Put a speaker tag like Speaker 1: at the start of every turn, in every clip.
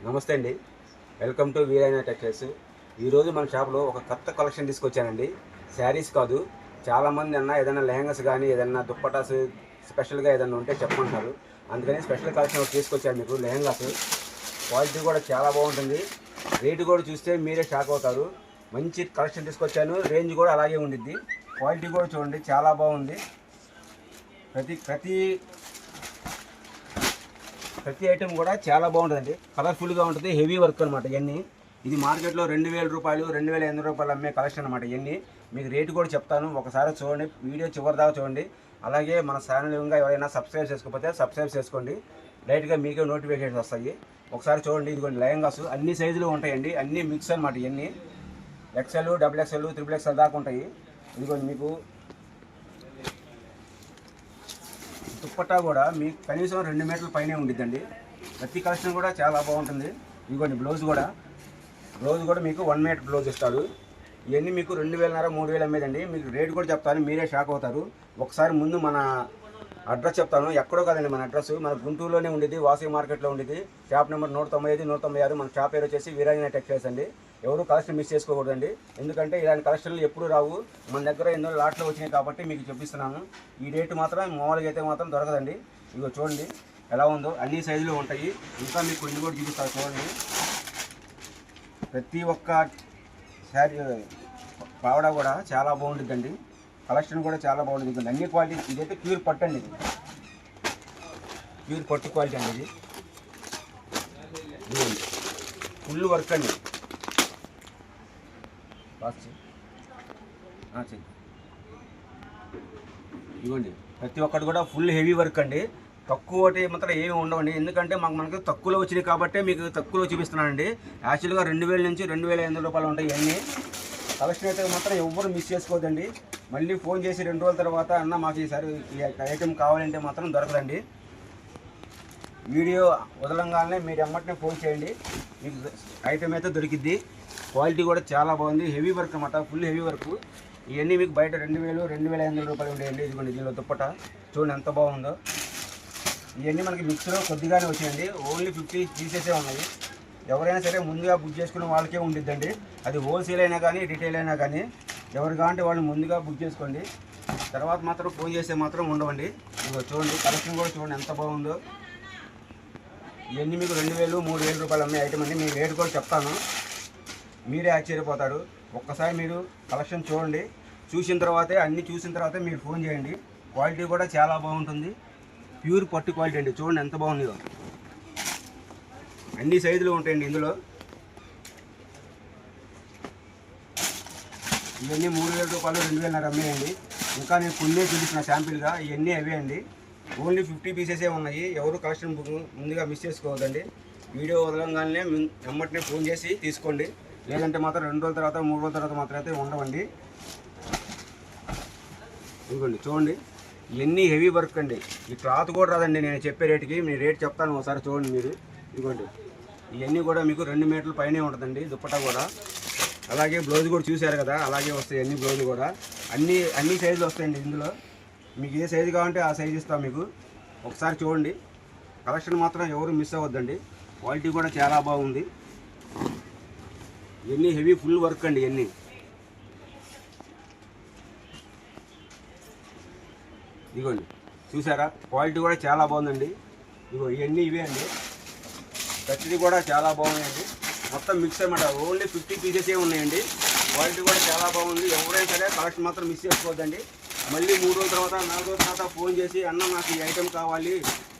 Speaker 1: నమస్తే అండి. Welcome to Veeraina textiles. ఈరోజు మన షాప్లో ఒక కొత్త కలెక్షన్ తీసుకొచ్చానండి. శారీస్ కాదు, చాలామంది ఏదైనా లెహంగాస్ కానీ ఏదైనా దుప్పటాస్ స్పెషల్గా ఏదైనా ఉంటే చెప్పమంటారు. అందుకని స్పెషల్ కలెక్షన్ ఒకటి తీసుకొచ్చాను మీకు. లెహంగాస్ క్వాలిటీ కూడా చాలా బాగుంటుంది. రేటు కూడా చూస్తే మీరే షాక్ అవుతారు. మంచి కలెక్షన్ తీసుకొచ్చాను. రేంజ్ కూడా అలాగే ఉండిద్ది. క్వాలిటీ కూడా చూడండి, చాలా బాగుంది. ప్రతి ఐటెం కూడా చాలా బాగుంటుందండి. కలర్ఫుల్గా ఉంటుంది. హెవీ వర్క్ అనమాట ఇవన్నీ. ఇది మార్కెట్లో 2,000 రూపాయలు 2,500 రూపాయలు అమ్మే కలెక్షన్ అనమాట ఇవన్నీ. మీకు రేటు కూడా చెప్తాను, ఒకసారి చూడండి. వీడియో చివరి దాకా చూడండి. అలాగే మన ఛానల్ ఇంకా ఎవరైనా సబ్స్క్రైబ్ చేసుకోకపోతే సబ్స్క్రైబ్ చేసుకోండి. డైరెక్ట్గా మీకే నోటిఫికేషన్స్ వస్తాయి. ఒకసారి చూడండి. ఇదిగోండి లెహంగాస్ అన్ని సైజులు ఉంటాయండి. అన్ని మిక్స్ అనమాట ఇవన్నీ. XL, XXL, XXL దాకా ఉంటాయి. ఇదిగోండి మీకు దుప్పట్టా కూడా మీకు కనీసం 2 మీటర్ల పైనే ఉండిద్దండి. ప్రతి కలెక్షన్ కూడా చాలా బాగుంటుంది. ఇదిగోండి బ్లౌజ్ కూడా మీకు 1 మీటర్ బ్లౌజ్ ఇస్తాడు. ఇవన్నీ మీకు 2,500 3,000 అమ్మేదండి. మీకు రేటు కూడా చెప్తాను, మీరే షాక్ అవుతారు. ఒకసారి ముందు మన అడ్రస్ చెప్తాను. ఎక్కడో కదండి మన అడ్రస్, మన గుంటూరులోనే ఉండేది, వాసవి మార్కెట్లో ఉండేది. Shop number 195 196. మన షాప్ పేరు వచ్చేసి వీరైనా టెక్స్టైల్స్ అండి. ఎవరు కలెక్షన్ మిస్ చేసుకోకూడదండి. ఎందుకంటే ఇలాంటి కలెక్షన్లు ఎప్పుడు రావు. మన దగ్గర ఎన్నో లాట్లో వచ్చినాయి కాబట్టి మీకు చూపిస్తున్నాను. ఈ రేటు మాత్రం మామూలుగా అయితే మాత్రం దొరకదండి. ఇగో చూడండి ఎలా ఉందో. అన్ని సైజులు ఉంటాయి. ఇంకా మీకు కొన్ని కూడా చూపిస్తారు చూడండి. ప్రతి ఒక్క శారీ పావడా కూడా చాలా బాగుంటుందండి. కలెక్షన్ కూడా చాలా బాగుంటుంది. అన్ని క్వాలిటీ. ఇదైతే ప్యూర్ పట్టు అండి. ఇది ప్యూర్ పట్టు క్వాలిటీ అండి. ఇది ఫుల్ వర్క్ అండి. ఇవ్వండి ప్రతి ఒక్కటి కూడా ఫుల్ హెవీ వర్క్ అండి. తక్కువటి మాత్రం ఏమి ఉండవండి. ఎందుకంటే మనకి తక్కువలో వచ్చినాయి కాబట్టి మీకు తక్కువలో చూపిస్తున్నానండి. యాక్చువల్గా 2,000 నుంచి 2,500 రూపాయలు ఉంటాయి ఇవన్నీ. కలెక్షన్ అయితే మాత్రం ఎవ్వరు మిస్ చేసుకోవద్దండి. మళ్ళీ ఫోన్ చేసి 2 రోజుల తర్వాత అన్న మాకు ఈసారి ఈ ఐటెం కావాలంటే మాత్రం దొరకదండి. వీడియో వదలంగానే మీరు ఎమ్మటనే ఫోన్ చేయండి, మీకు ఐటెం అయితే దొరికిద్ది. క్వాలిటీ కూడా చాలా బాగుంది. హెవీ వర్క్ అన్నమాట, ఫుల్ హెవీ వర్క్. ఇవన్నీ మీకు బయట 2,000 2,500 రూపాయలు ఉండేయండి. ఇదిగోండి దీనిలో దుప్పట చూడండి ఎంత బాగుందో. ఇవన్నీ మనకి మిక్స్లో కొద్దిగానే వచ్చాయండి. ఓన్లీ 50 పీసెసే ఉన్నాయి. ఎవరైనా సరే ముందుగా బుక్ చేసుకునే వాళ్ళకే ఉండిద్దండి. అది హోల్సేల్ అయినా కానీ రిటైల్ అయినా కానీ ఎవరు కావాలంటే వాళ్ళు ముందుగా బుక్ చేసుకోండి. తర్వాత మాత్రం ఫోన్ చేస్తే మాత్రం ఉండవండి. ఇదిగో చూడండి కలెక్షన్ కూడా చూడండి ఎంత బాగుందో. ఇవన్నీ మీకు 2,000 3,000 రూపాయలు అమ్మే ఐటమ్ అండి. మీ రేటు కూడా చెప్తాను, మీరే ఆశ్చర్యపోతారు. ఒక్కసారి మీరు కలెక్షన్ చూడండి. చూసిన తర్వాతే మీరు ఫోన్ చేయండి. క్వాలిటీ కూడా చాలా బాగుంటుంది. ప్యూర్ పట్టు క్వాలిటీ అండి. చూడండి ఎంత బాగుందో. అన్ని సైజులు ఉంటాయండి ఇందులో. ఇవన్నీ 3,000 రూపాయలు 2,500 అమ్మేయండి. ఇంకా నేను కొన్నే చూపిస్తున్న శాంపిల్గా. ఇవన్నీ అవే అండి. ఓన్లీ 50 పీసెసే ఉన్నాయి. ఎవరు కలెక్షన్ ముందుగా మిస్ చేసుకోవద్దండి. వీడియో వదలంగానే వెంటనే ఫోన్ చేసి తీసుకోండి. లేదంటే మాత్రం 2 రోజుల తర్వాత 3 రోజుల తర్వాత మాత్రం అయితే ఉండవండి. ఇదిగోండి చూడండి ఇవన్నీ హెవీ వర్క్ అండి. ఈ క్లాత్ కూడా రాదండి నేను చెప్పే రేటుకి. మీ రేట్ చెప్తాను ఒకసారి చూడండి మీరు. ఇదిగోండి ఇవన్నీ కూడా మీకు 2 మీటర్ల పైనే ఉంటుందండి దుప్పటా కూడా. అలాగే బ్లౌజ్ కూడా చూశారు కదా, అలాగే వస్తాయి అన్ని బ్లౌజులు కూడా. అన్ని సైజులు వస్తాయండి ఇందులో. మీకు ఏ సైజు కావాలంటే ఆ సైజు ఇస్తాం మీకు. ఒకసారి చూడండి. కలెక్షన్ మాత్రం ఎవరు మిస్ అవ్వద్దండి. క్వాలిటీ కూడా చాలా బాగుంది. ఇవన్నీ హెవీ ఫుల్ వర్క్ అండి. ఇవన్నీ ఇదిగోండి చూసారా, క్వాలిటీ కూడా చాలా బాగుందండి. ఇదిగో ఇవన్నీ ఇవే అండి. ప్రతిదీ కూడా చాలా బాగున్నాయండి. మొత్తం మిక్స్ అనమాట. ఓన్లీ 50 పీసెసే ఉన్నాయండి. క్వాలిటీ కూడా చాలా బాగుంది. ఎవరైనా సరే కలెక్షన్ మాత్రం మిస్ చేసుకోవద్దండి. మళ్ళీ 3 రోజుల తర్వాత 4 రోజుల తర్వాత ఫోన్ చేసి అన్న నాకు ఈ ఐటెం కావాలి,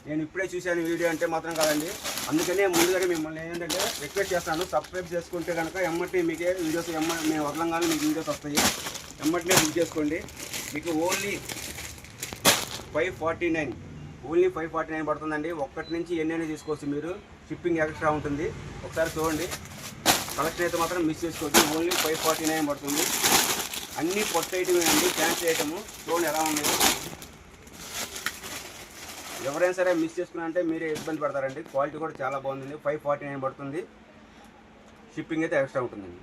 Speaker 1: నేను ఇప్పుడే చూశాను వీడియో అంటే మాత్రం కాదండి. అందుకనే ముందుగానే మిమ్మల్ని ఏంటంటే రిక్వెస్ట్ చేస్తాను, సబ్స్క్రైబ్ చేసుకుంటే కనుక ఎమ్మటి మీకే వీడియోస్ మేము వదలంగానే మీకు వీడియోస్ వస్తాయి. ఎమ్మటినే బుక్ చేసుకోండి. మీకు ఓన్లీ 549 పడుతుందండి. ఒక్కటి నుంచి ఎన్నైనా తీసుకోవచ్చు మీరు. షిప్పింగ్ ఎక్స్ట్రా ఉంటుంది. ఒకసారి చూడండి. కలెక్షన్ అయితే మాత్రం మిస్ చేసుకోవద్దు. ఓన్లీ 549 పడుతుంది. అన్నీ పొట్ట ఐటమే అండి. ఫ్యాన్సీ ఐటము చూడండి ఎలా ఉంది. ఎవరైనా సరే మిస్ చేసుకున్నారంటే మీరే ఇబ్బంది పడతారండి. క్వాలిటీ కూడా చాలా బాగుంది. 549 పడుతుంది. షిప్పింగ్ అయితే ఎక్స్ట్రా ఉంటుందండి.